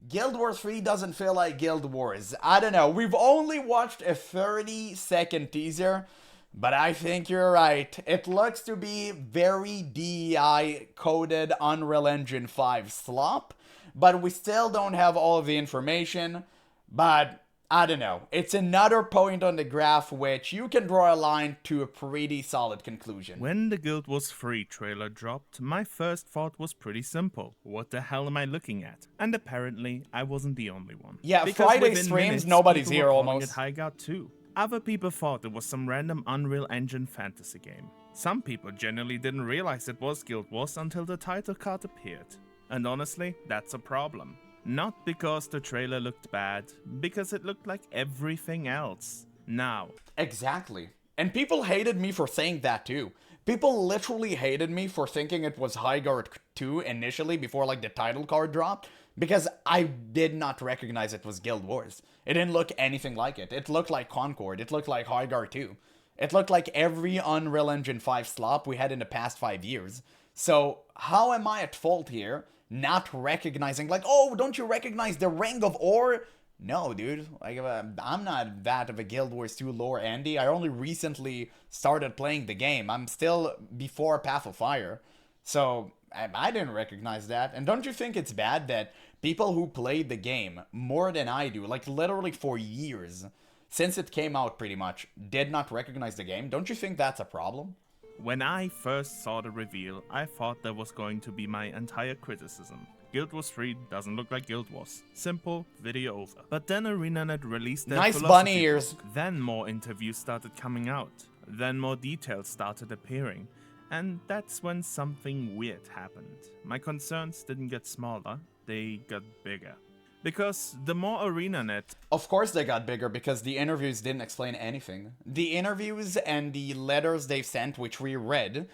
Guild Wars 3 doesn't feel like Guild Wars. I don't know. We've only watched a 30-second teaser, but I think you're right. It looks to be very DEI-coded Unreal Engine 5 slop, but we still don't have all of the information. But I don't know. It's another point on the graph which you can draw a line to a pretty solid conclusion. When the Guild Wars 3 trailer dropped, my first thought was pretty simple. What the hell am I looking at? And apparently, I wasn't the only one. Yeah, Because Friday within streams, minutes, nobody's people here were calling almost. it High God 2. Other people thought it was some random Unreal Engine fantasy game. Some people genuinely didn't realize it was Guild Wars until the title card appeared. And honestly, that's a problem. Not because the trailer looked bad, because it looked like everything else. Now. Exactly. And people hated me for saying that too. People literally hated me for thinking it was High Guard 2 initially before like the title card dropped, because I did not recognize it was Guild Wars. It didn't look anything like it. It looked like Concord. It looked like High Guard 2. It looked like every Unreal Engine 5 slop we had in the past 5 years. So how am I at fault here? Not recognizing, like, oh, don't you recognize the Ring of Ore? No, dude. Like, I'm not that of a Guild Wars 2 lore Andy. I only recently started playing the game. I'm still before Path of Fire. So, I didn't recognize that. And don't you think it's bad that people who played the game more than I do, like literally for years, since it came out pretty much, did not recognize the game? Don't you think that's a problem? When I first saw the reveal, I thought that was going to be my entire criticism. Guild Wars 3 doesn't look like Guild Wars. Simple, video over. But then ArenaNet released their Nice philosophy bunny ears. book. Then more interviews started coming out. Then more details started appearing. And that's when something weird happened. My concerns didn't get smaller, they got bigger. Because the more ArenaNet... Of course they got bigger, because the interviews didn't explain anything. The interviews and the letters they've sent, which we read,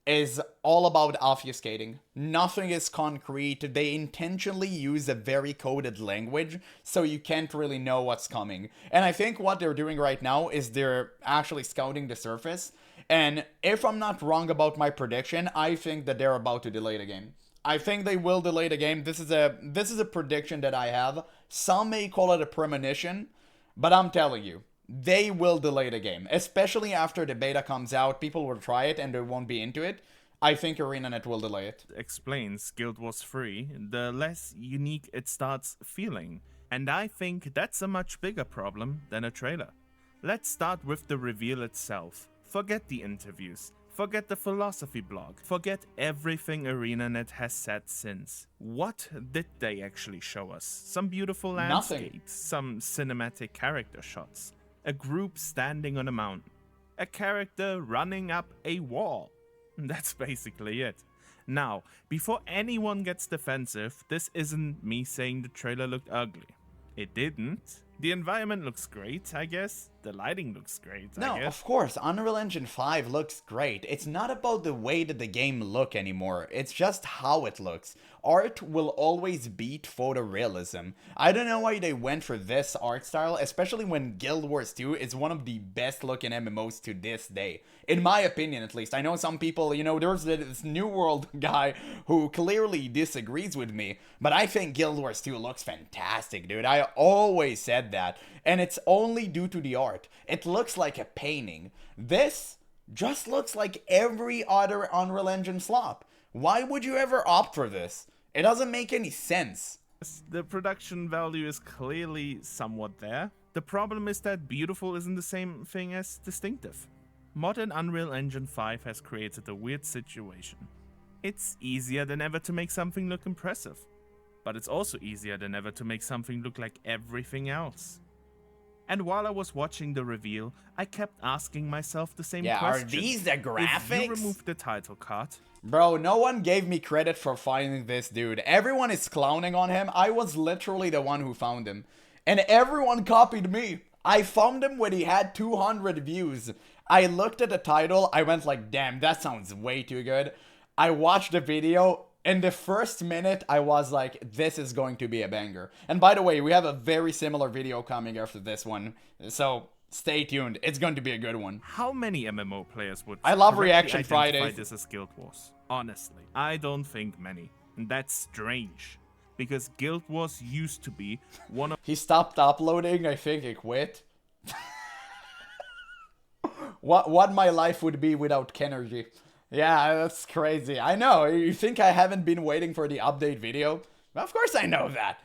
is all about obfuscating. Nothing is concrete. They intentionally use a very coded language, so you can't really know what's coming. And I think what they're doing right now is they're actually scouting the surface. And if I'm not wrong about my prediction, I think that they're about to delay the game. I think they will delay the game. This is a prediction that I have. Some may call it a premonition, but I'm telling you, they will delay the game. Especially after the beta comes out, people will try it and they won't be into it. I think ArenaNet will delay it. Explains Guild Wars 3, the less unique it starts feeling. And I think that's a much bigger problem than a trailer. Let's start with the reveal itself. Forget the interviews. Forget the philosophy blog. Forget everything ArenaNet has said since. What did they actually show us? Some beautiful landscapes, some cinematic character shots, a group standing on a mountain, a character running up a wall. That's basically it. Now, before anyone gets defensive, this isn't me saying the trailer looked ugly. It didn't. The environment looks great, I guess. The lighting looks great, I No, guess. of course, Unreal Engine 5 looks great. It's not about the way that the game look anymore. It's just how it looks. Art will always beat photorealism. I don't know why they went for this art style, especially when Guild Wars 2 is one of the best looking MMOs to this day. In my opinion, at least. I know some people, there's this New World guy who clearly disagrees with me, but I think Guild Wars 2 looks fantastic, dude. I always said that. And it's only due to the art. It looks like a painting. This just looks like every other Unreal Engine slop. Why would you ever opt for this? It doesn't make any sense. The production value is clearly somewhat there. The problem is that beautiful isn't the same thing as distinctive. Modern Unreal Engine 5 has created a weird situation. It's easier than ever to make something look impressive. But it's also easier than ever to make something look like everything else. And while I was watching the reveal, I kept asking myself the same question. Are these the graphics? If you remove the title card... Bro, no one gave me credit for finding this dude. Everyone is clowning on him. I was literally the one who found him. And everyone copied me. I found him when he had 200 views. I looked at the title, I went like, damn, that sounds way too good. I watched the video. In the first minute, I was like, this is going to be a banger. And by the way, we have a very similar video coming after this one. So stay tuned. It's going to be a good one. How many MMO players would I love correctly Reaction identify Fridays. this as Guild Wars? Honestly, I don't think many. And that's strange. because Guild Wars used to be one of He stopped uploading, I think he quit. What my life would be without Kenergy. Yeah, that's crazy. I know, you think I haven't been waiting for the update video? Of course I know that.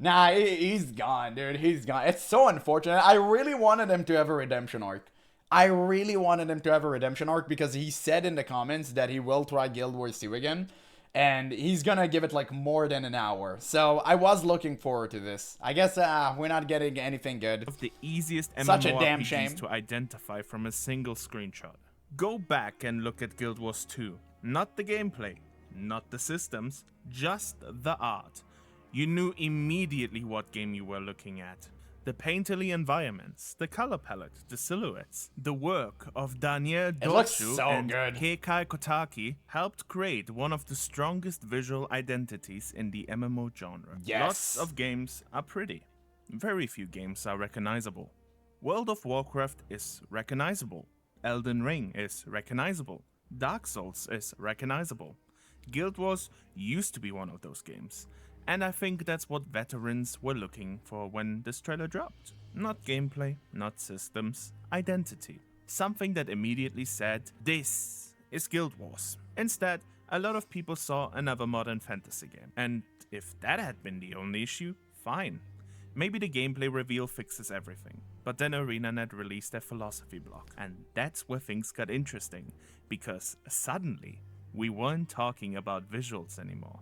Nah, he's gone, dude. He's gone. It's so unfortunate. I really wanted him to have a redemption arc. I really wanted him to have a redemption arc because he said in the comments that he will try Guild Wars 2 again. And he's gonna give it like more than an hour. So I was looking forward to this. I guess we're not getting anything good. the easiest Such a damn MMORPGs shame. to identify from a single screenshot. Go back and look at Guild Wars 2. Not the gameplay, not the systems, just the art. You knew immediately what game you were looking at. The painterly environments, the color palette, the silhouettes. The work of Daniel looks Dorshu so and good. Keikai Kotaki helped create one of the strongest visual identities in the MMO genre. Yes. Lots of games are pretty. Very few games are recognizable. World of Warcraft is recognizable. Elden Ring is recognizable. Dark Souls is recognizable. Guild Wars used to be one of those games. And I think that's what veterans were looking for when this trailer dropped. Not gameplay, not systems, identity. Something that immediately said, this is Guild Wars. Instead, a lot of people saw another modern fantasy game. And if that had been the only issue, fine. Maybe the gameplay reveal fixes everything. But then ArenaNet released their philosophy block. And that's where things got interesting. Because suddenly, we weren't talking about visuals anymore.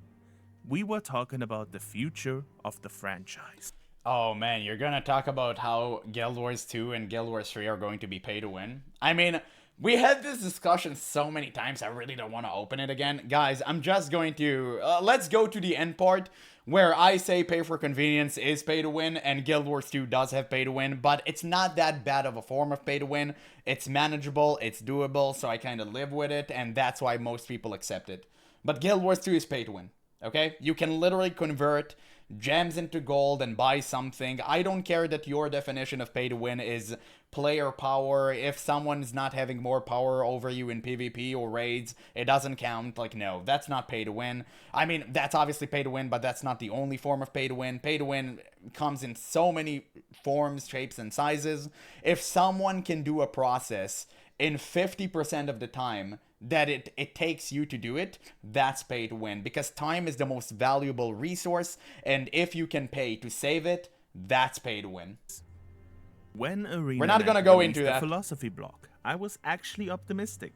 We were talking about the future of the franchise. Oh man, you're gonna talk about how Guild Wars 2 and Guild Wars 3 are going to be pay to win? I mean, we had this discussion so many times, I really don't want to open it again. Guys, I'm just going to... let's go to the end part, where I say pay for convenience is pay to win, and Guild Wars 2 does have pay to win, but it's not that bad of a form of pay to win. It's manageable, it's doable, so I kind of live with it, and that's why most people accept it. But Guild Wars 2 is pay to win. Okay? You can literally convert gems into gold and buy something. I don't care that your definition of pay to win is player power. If someone is not having more power over you in PvP or raids, it doesn't count. Like, no, that's not pay to win. I mean, that's obviously pay to win, but that's not the only form of pay to win. Pay to win comes in so many forms, shapes, and sizes. If someone can do a process in 50% of the time that it takes you to do it, that's pay to win, because time is the most valuable resource, and if you can pay to save it, that's pay to win. When ArenaNet We're not gonna go released into the that. philosophy block, I was actually optimistic.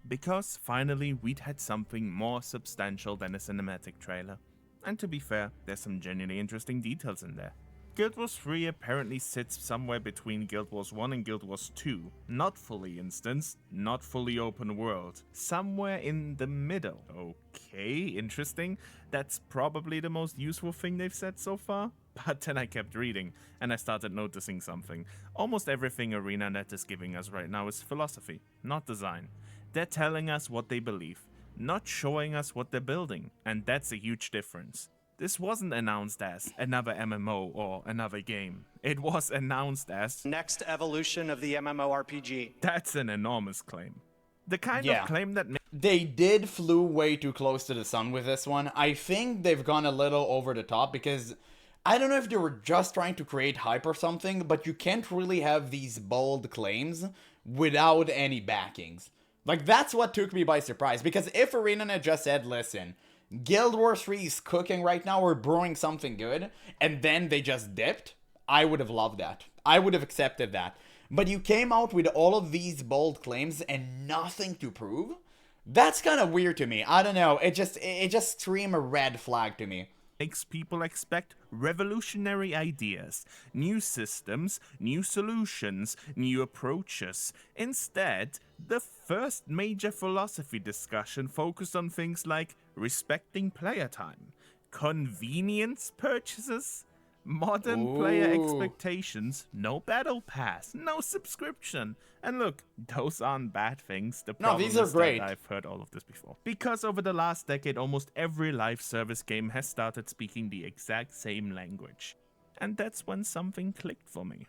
Because finally we'd had something more substantial than a cinematic trailer. And to be fair, there's some genuinely interesting details in there. Guild Wars 3 apparently sits somewhere between Guild Wars 1 and Guild Wars 2. Not fully instanced, not fully open world. Somewhere in the middle. Okay, interesting. That's probably the most useful thing they've said so far. But then I kept reading, and I started noticing something. Almost everything ArenaNet is giving us right now is philosophy, not design. They're telling us what they believe, not showing us what they're building. And that's a huge difference. This wasn't announced as another MMO or another game. It was announced as next evolution of the MMORPG. That's an enormous claim. The kind Yeah. of claim that They did flew way too close to the sun with this one. I think they've gone a little over the top, because I don't know if they were just trying to create hype or something, but you can't really have these bold claims without any backings. Like, that's what took me by surprise, because if ArenaNet just said, listen, Guild Wars 3 is cooking right now, we're brewing something good, and then they just dipped, I would have loved that. I would have accepted that. But you came out with all of these bold claims and nothing to prove? That's kind of weird to me. I don't know, it just screamed a red flag to me. makes people expect revolutionary ideas, new systems, new solutions, new approaches. Instead, the first major philosophy discussion focused on things like respecting player time, convenience purchases, modern player expectations, no battle pass, no subscription. And look, those aren't bad things. The problem these are is great. that I've heard all of this before. Because over the last decade, almost every live service game has started speaking the exact same language. And that's when something clicked for me.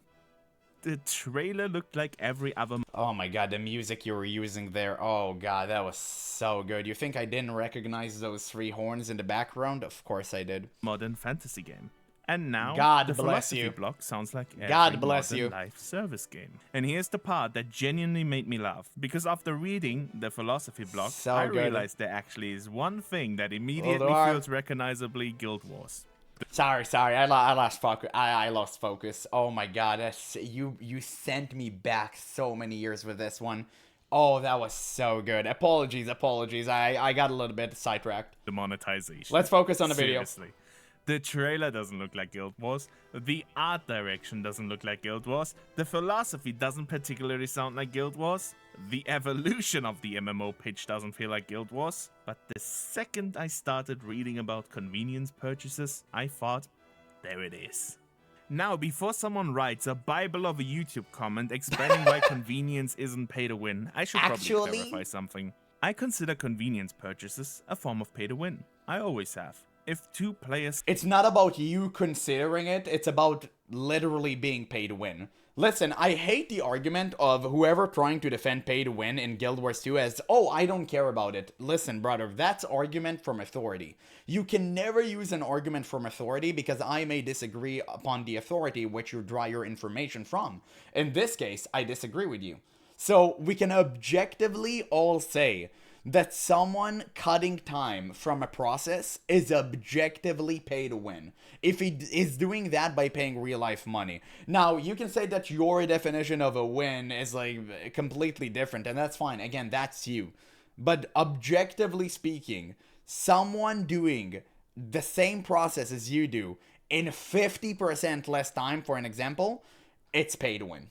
The trailer looked like every other Oh my god, the music you were using there. Oh god, that was so good. You think I didn't recognize those 3 horns in the background? Of course I did. modern fantasy game. And now, God the bless philosophy you. block sounds like every God bless modern you. life service game. And here's the part that genuinely made me laugh, because after reading the philosophy block, So I good. realized there actually is one thing that immediately there are- feels recognizably Guild Wars. Sorry, I lost focus. I lost focus. Oh my god, you sent me back so many years with this one. Oh, that was so good. Apologies. I got a little bit sidetracked. The monetization. Let's focus on the video. Seriously. The trailer doesn't look like Guild Wars, the art direction doesn't look like Guild Wars, the philosophy doesn't particularly sound like Guild Wars, the evolution of the MMO pitch doesn't feel like Guild Wars, but the second I started reading about convenience purchases, I thought, there it is. Now, before someone writes a Bible of a YouTube comment explaining why convenience isn't pay to win, I should probably clarify something. I consider convenience purchases a form of pay to win. I always have. If 2 players... It's not about you considering it, it's about literally being pay to win. Listen, I hate the argument of whoever trying to defend pay to win in Guild Wars 2 as, oh, I don't care about it. Listen, brother, that's argument from authority. You can never use an argument from authority because I may disagree upon the authority which you draw your information from. In this case, I disagree with you. So we can objectively all say that someone cutting time from a process is objectively pay to win if he is doing that by paying real life money. Now, you can say that your definition of a win is like completely different, and that's fine. Again, that's you. But objectively speaking, someone doing the same process as you do in 50% less time, for an example, it's pay to win.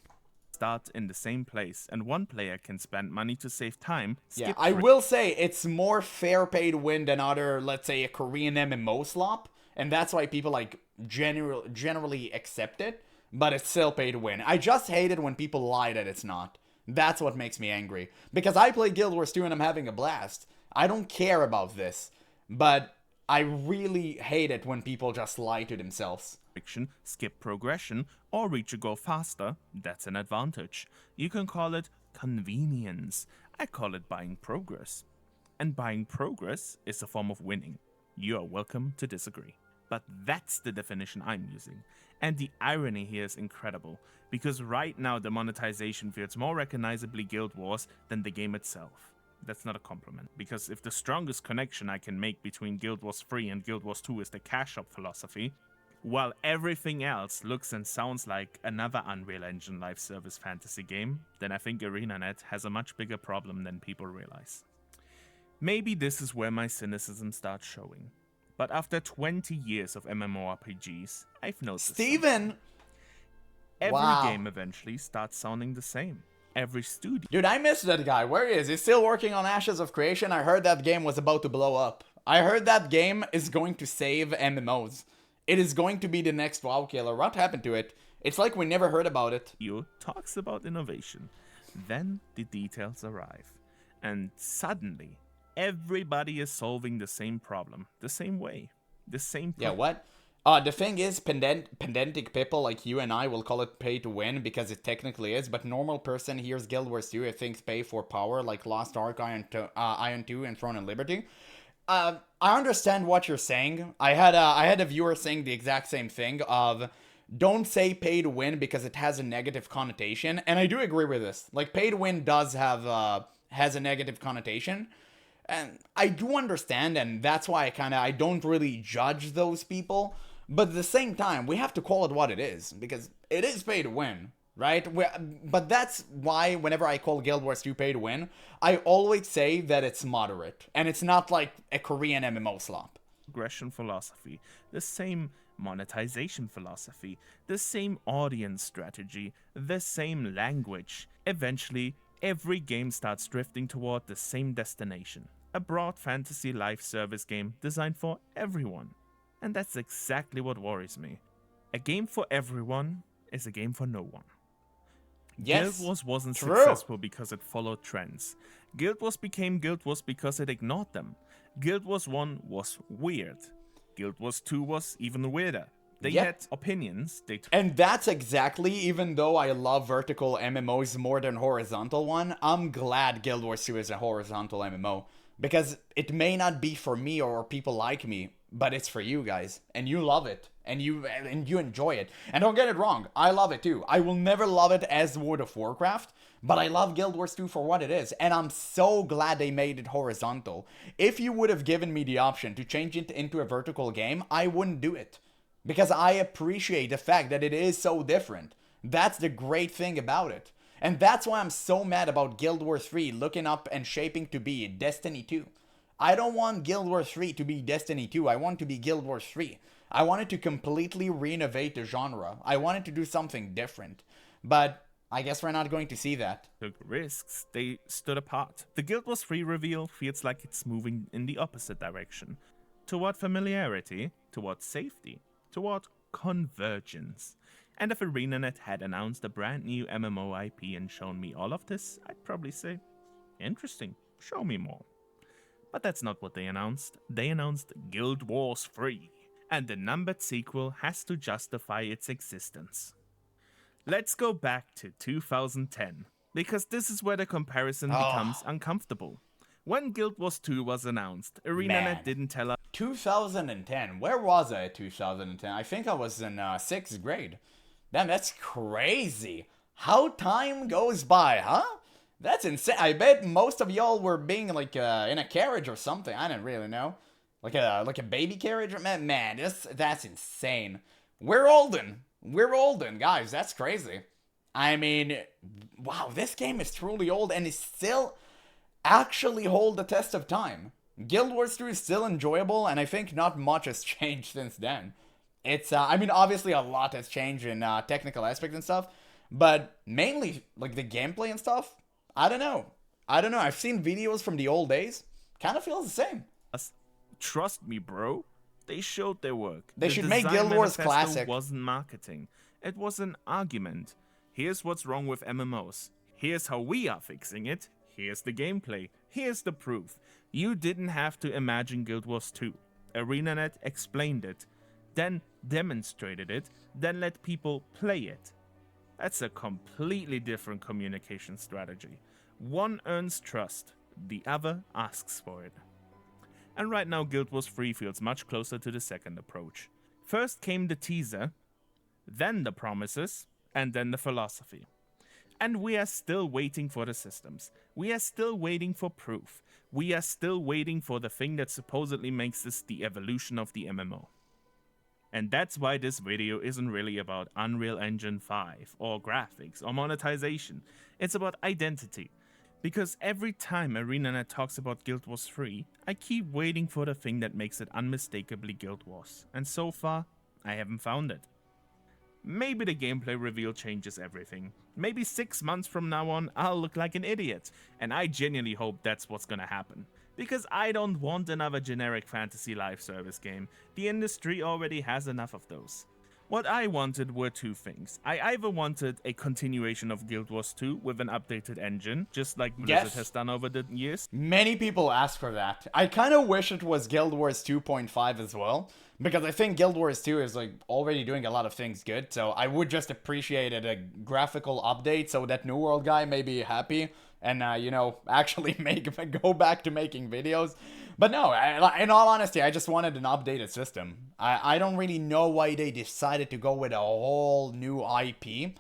Start in the same place and one player can spend money to save time. Yeah, I will say it's more fair pay to win than other, let's say, a Korean MMO slop, and that's why people like generally accept it, but it's still pay to win. I just hate it when people lie that it's not. That's what makes me angry, because I play Guild Wars 2 and I'm having a blast. I don't care about this, but I really hate it when people just lie to themselves. Skip progression, or reach a goal faster, that's an advantage. You can call it convenience. I call it buying progress. And buying progress is a form of winning. You are welcome to disagree. But that's the definition I'm using. And the irony here is incredible, because right now the monetization feels more recognizably Guild Wars than the game itself. That's not a compliment, because if the strongest connection I can make between Guild Wars 3 and Guild Wars 2 is the cash shop philosophy, while everything else looks and sounds like another Unreal Engine live service fantasy game, then I think ArenaNet has a much bigger problem than people realize. Maybe this is where my cynicism starts showing. But after 20 years of MMORPGs, I've noticed Steven! Every game eventually starts sounding the same. Every studio... Dude, I miss that guy. Where is he? He's still working on Ashes of Creation. I heard that game was about to blow up. I heard that game is going to save MMOs. It is going to be the next WoW killer. What happened to it? It's like we never heard about it. Talks about innovation. Then the details arrive. And suddenly, everybody is solving the same problem. The same way. The same problem. Yeah, what? The thing is, pedantic people like you and I will call it pay to win because it technically is, but normal person hears Guild Wars 2 and thinks pay for power like Lost Ark, Iron 2, and Throne and Liberty. I understand what you're saying. I had a viewer saying the exact same thing of don't say pay to win because it has a negative connotation, and I do agree with this. Like, pay to win does have has a negative connotation, and I do understand, and that's why I don't really judge those people. But at the same time, we have to call it what it is, because it is pay to win. Right? But that's why whenever I call Guild Wars 2 pay to win, I always say that it's moderate. And it's not like a Korean MMO slop. Progression philosophy, the same monetization philosophy, the same audience strategy, the same language. Eventually, every game starts drifting toward the same destination. A broad fantasy live service game designed for everyone. And that's exactly what worries me. A game for everyone is a game for no one. Yes, Guild Wars wasn't true. successful because it followed trends. Guild Wars became Guild Wars because it ignored them. Guild Wars 1 was weird. Guild Wars 2 was even weirder. They Yeah. had opinions. And that's exactly, even though I love vertical MMOs more than horizontal one, I'm glad Guild Wars 2 is a horizontal MMO. Because it may not be for me or people like me, but it's for you guys. And you love it. And you enjoy it. And don't get it wrong, I love it too. I will never love it as World of Warcraft, but I love Guild Wars 2 for what it is. And I'm so glad they made it horizontal. If you would have given me the option to change it into a vertical game, I wouldn't do it. Because I appreciate the fact that it is so different. That's the great thing about it. And that's why I'm so mad about Guild Wars 3 looking up and shaping to be Destiny 2. I don't want Guild Wars 3 to be Destiny 2. I want it to be Guild Wars 3. I want it to completely renovate the genre. I want it to do something different. But I guess we're not going to see that. Took risks. They stood apart. The Guild Wars 3 reveal feels like it's moving in the opposite direction. Toward familiarity, toward safety, toward convergence. And if ArenaNet had announced a brand new MMO IP and shown me all of this, I'd probably say, interesting, show me more. But that's not what they announced. They announced Guild Wars 3, and the numbered sequel has to justify its existence. Let's go back to 2010, because this is where the comparison becomes uncomfortable. When Guild Wars 2 was announced, ArenaNet didn't tell us 2010. Where was I at 2010? I think I was in 6th grade. Damn, that's crazy. How time goes by, huh? That's insane. I bet most of y'all were being like in a carriage or something. I didn't really know. Like a baby carriage? Man, that's insane. We're olden. We're olden, guys. That's crazy. I mean, wow, this game is truly old and is still actually hold the test of time. Guild Wars 2 is still enjoyable, and I think not much has changed since then. It's, I mean, obviously a lot has changed in technical aspects and stuff, but mainly, like, the gameplay and stuff, I don't know. I've seen videos from the old days. Kind of feels the same. Trust me, bro. They showed their work. They The should make design Guild Wars manifesto classic. Wasn't marketing. It was an argument. Here's what's wrong with MMOs. Here's how we are fixing it. Here's the gameplay. Here's the proof. You didn't have to imagine Guild Wars 2. ArenaNet explained it, then demonstrated it, then let people play it. That's a completely different communication strategy. One earns trust, the other asks for it. And right now Guild Wars 3 feels much closer to the second approach. First came the teaser, then the promises, and then the philosophy. And we are still waiting for the systems. We are still waiting for proof. We are still waiting for the thing that supposedly makes this the evolution of the MMO. And that's why this video isn't really about Unreal Engine 5, or graphics, or monetization. It's about identity. Because every time ArenaNet talks about Guild Wars 3, I keep waiting for the thing that makes it unmistakably Guild Wars. And so far, I haven't found it. Maybe the gameplay reveal changes everything. Maybe 6 months from now on, I'll look like an idiot. And I genuinely hope that's what's gonna happen. Because I don't want another generic fantasy live service game. The industry already has enough of those. What I wanted were two things. I either wanted a continuation of Guild Wars 2 with an updated engine, just like Blizzard has done over the years. Many people ask for that. I kind of wish it was Guild Wars 2.5 as well, because I think Guild Wars 2 is like already doing a lot of things good, so I would just appreciate it, a graphical update so that New World guy may be happy and, you know, actually go back to making videos. But no, in all honesty, I just wanted an updated system. I don't really know why they decided to go with a whole new IP.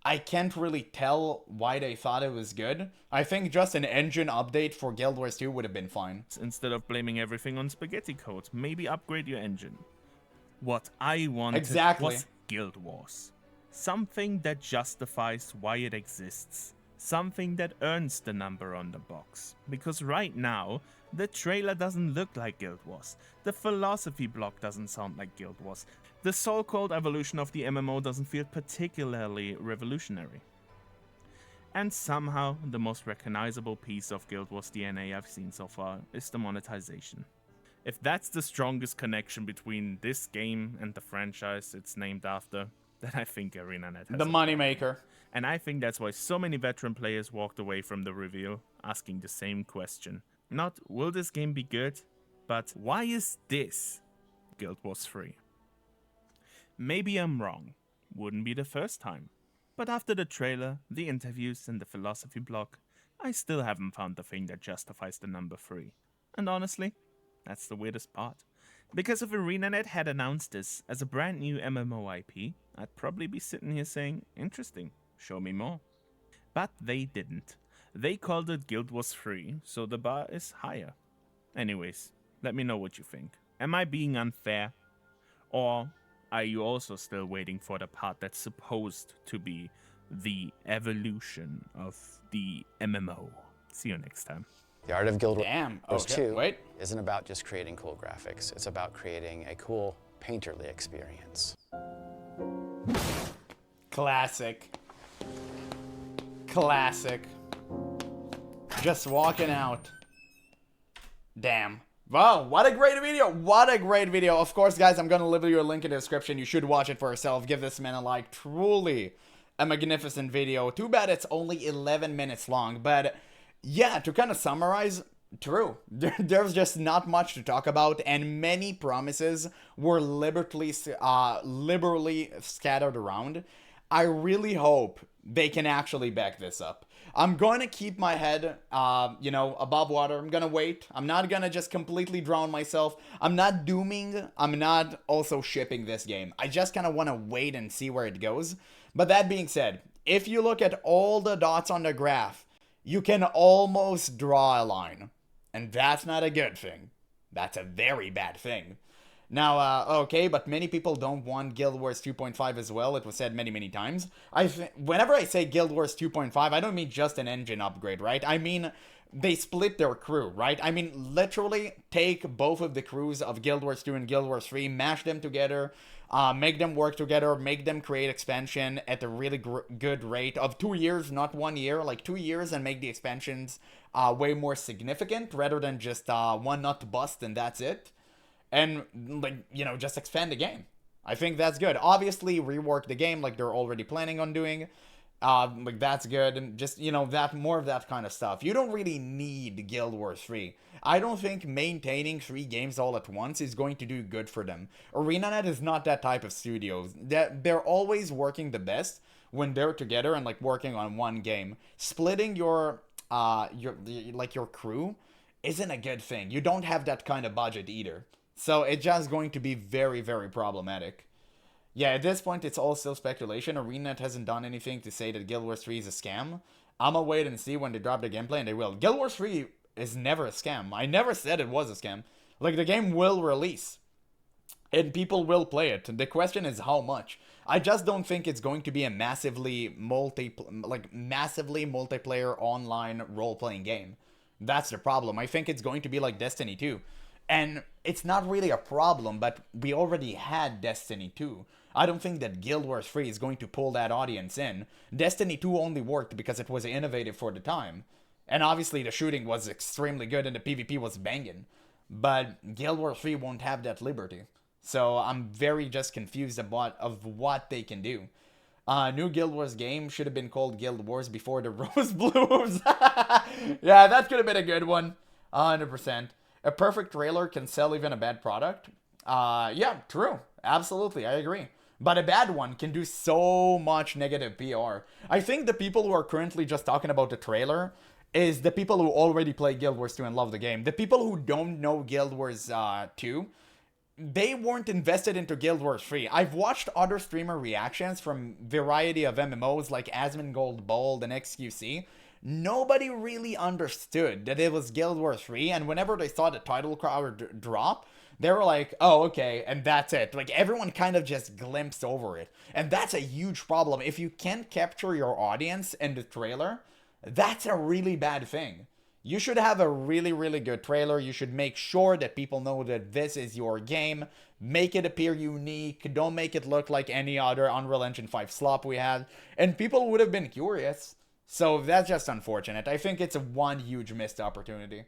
I can't really tell why they thought it was good. I think just an engine update for Guild Wars 2 would have been fine. Instead of blaming everything on spaghetti code, maybe upgrade your engine. What I wanted was Guild Wars. Something that justifies why it exists. Something that earns the number on the box. Because right now, the trailer doesn't look like Guild Wars. The philosophy block doesn't sound like Guild Wars. The so-called evolution of the MMO doesn't feel particularly revolutionary. And somehow, the most recognizable piece of Guild Wars DNA I've seen so far is the monetization. If that's the strongest connection between this game and the franchise it's named after, then I think ArenaNet has the moneymaker. And I think that's why so many veteran players walked away from the reveal asking the same question. Not, will this game be good? But why is this Guild Wars 3? Maybe I'm wrong. Wouldn't be the first time. But after the trailer, the interviews, and the philosophy blog, I still haven't found the thing that justifies the number 3. And honestly, that's the weirdest part. Because if ArenaNet had announced this as a brand new MMO IP, I'd probably be sitting here saying, interesting, show me more. But they didn't. They called it Guild Wars 3, so the bar is higher. Anyways, let me know what you think. Am I being unfair? Or are you also still waiting for the part that's supposed to be the evolution of the MMO? See you next time. The art of Guild Damn. Wars Okay. 2 Wait. isn't about just creating cool graphics. It's about creating a cool painterly experience. Classic. Classic. Just walking out. Damn. Wow, what a great video. What a great video. Of course, guys, I'm going to leave you a link in the description. You should watch it for yourself. Give this man a like. Truly a magnificent video. Too bad it's only 11 minutes long. But yeah, to kind of summarize, true. There's just not much to talk about. And many promises were liberally scattered around. I really hope they can actually back this up. I'm going to keep my head, above water. I'm going to wait. I'm not going to just completely drown myself. I'm not dooming. I'm not also shipping this game. I just kind of want to wait and see where it goes. But that being said, if you look at all the dots on the graph, you can almost draw a line. And that's not a good thing. That's a very bad thing. Now, okay, but many people don't want Guild Wars 2.5 as well. It was said many, many times. Whenever I say Guild Wars 2.5, I don't mean just an engine upgrade, right? I mean, they split their crew, right? I mean, literally take both of the crews of Guild Wars 2 and Guild Wars 3, mash them together, make them work together, make them create expansion at a really good rate of 2 years, not 1 year, like 2 years, and make the expansions way more significant rather than just one nut bust and that's it. And, just expand the game. I think that's good. Obviously, rework the game like they're already planning on doing. That's good. And just, that more of that kind of stuff. You don't really need Guild Wars 3. I don't think maintaining 3 games all at once is going to do good for them. ArenaNet is not that type of studio. They're always working the best when they're together and, working on one game. Splitting your crew isn't a good thing. You don't have that kind of budget either. So it's just going to be very, very problematic. Yeah, at this point, it's all still speculation. ArenaNet hasn't done anything to say that Guild Wars 3 is a scam. I'ma wait and see when they drop the gameplay, and they will. Guild Wars 3 is never a scam. I never said it was a scam. The game will release. And people will play it. The question is how much. I just don't think it's going to be a massively multiplayer online role-playing game. That's the problem. I think it's going to be like Destiny 2. And it's not really a problem, but we already had Destiny 2. I don't think that Guild Wars 3 is going to pull that audience in. Destiny 2 only worked because it was innovative for the time. And obviously the shooting was extremely good and the PvP was banging. But Guild Wars 3 won't have that liberty. So I'm very just confused about what they can do. New Guild Wars game should have been called Guild Wars before the rose blooms. Yeah, that could have been a good one. 100%. A perfect trailer can sell even a bad product. Yeah, true. Absolutely, I agree. But a bad one can do so much negative PR. I think the people who are currently just talking about the trailer is the people who already play Guild Wars 2 and love the game. The people who don't know Guild Wars 2, they weren't invested into Guild Wars 3. I've watched other streamer reactions from variety of MMOs like Asmongold Bold and XQC. Nobody really understood that it was Guild Wars 3, and whenever they saw the title card drop, they were like, oh, okay, and that's it. Everyone kind of just glimpsed over it. And that's a huge problem. If you can't capture your audience in the trailer, that's a really bad thing. You should have a really, really good trailer. You should make sure that people know that this is your game. Make it appear unique. Don't make it look like any other Unreal Engine 5 slop we had. And people would have been curious. So that's just unfortunate. I think it's one huge missed opportunity.